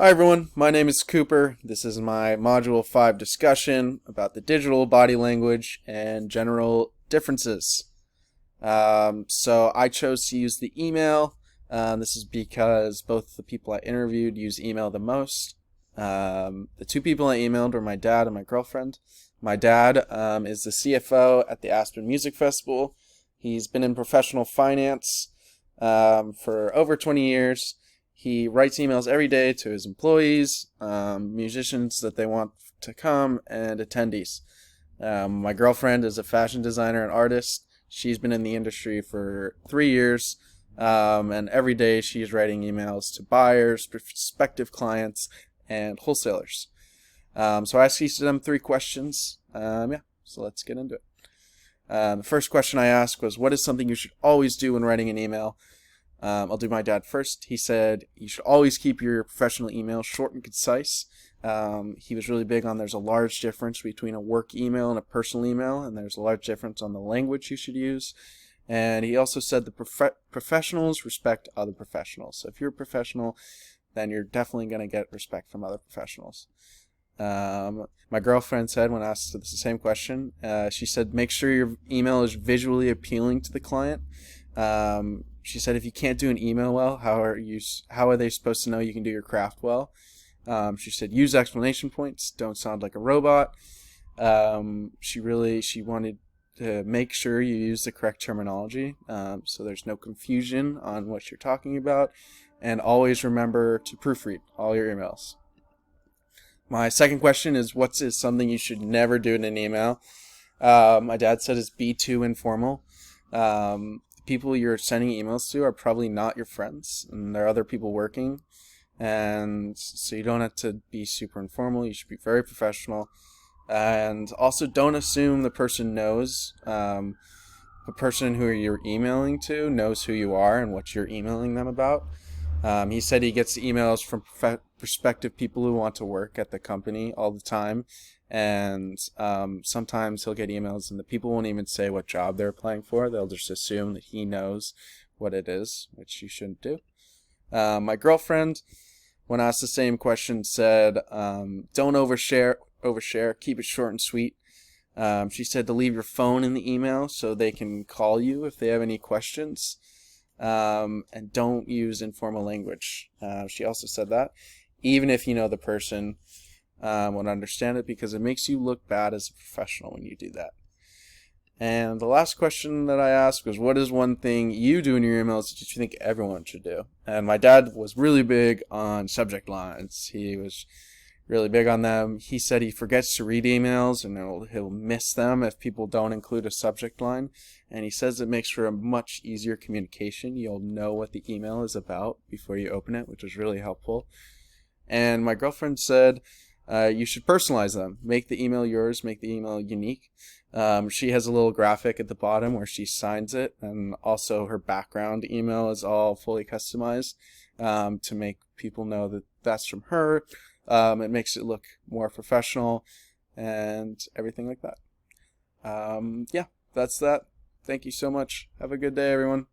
Hi everyone, my name is Cooper. This is my Module 5 discussion about the digital body language and general differences. So I chose to use the email. This is because both the people I interviewed use email the most. The two people I emailed were my dad and my girlfriend. My dad is the CFO at the Aspen Music Festival. He's been in professional finance for over 20 years. He writes emails every day to his employees, musicians that they want to come, and attendees. My girlfriend is a fashion designer and artist. She's been in the industry for 3 years, and every day she's writing emails to buyers, prospective clients, and wholesalers. So I asked each of them 3 questions. So let's get into it. The first question I asked was, what is something you should always do when writing an email? I'll do my dad first. He said you should always keep your professional email short and concise. He was really big on there's a large difference between a work email and a personal email, and there's a large difference on the language you should use. And he also said the professionals respect other professionals. So if you're a professional, then you're definitely going to get respect from other professionals. My girlfriend said when asked the same question, she said make sure your email is visually appealing to the client. She said if you can't do an email well, how are they supposed to know you can do your craft well? She said use explanation points, don't sound like a robot. She wanted to make sure you use the correct terminology, so there's no confusion on what you're talking about, and always remember to proofread all your emails. My second question is what is something you should never do in an email? My dad said it's be too informal. People you're sending emails to are probably not your friends, and there are other people working, and so you don't have to be super informal. You should be very professional, and also don't assume the person knows. The person who you're emailing to knows who you are and what you're emailing them about. He said he gets emails from prospective people who want to work at the company all the time, and sometimes he'll get emails and the people won't even say what job they're applying for. They'll just assume that he knows what it is, which you shouldn't do. My girlfriend, when asked the same question, said don't overshare, keep it short and sweet. She said to leave your phone in the email so they can call you if they have any questions. And don't use informal language. She also said that even if you know the person would understand it, because it makes you look bad as a professional when you do that. And the last question that I asked was, what is one thing you do in your emails that you think everyone should do? And my dad was really big on subject lines. He was really big on them. He said he forgets to read emails and he'll miss them if people don't include a subject line. And he says it makes for a much easier communication. You'll know what the email is about before you open it, which is really helpful. And my girlfriend said you should personalize them. Make the email yours, make the email unique. She has a little graphic at the bottom where she signs it, and also her background email is all fully customized to make people know that that's from her. It makes it look more professional and everything like that. That's that. Thank you so much. Have a good day, everyone.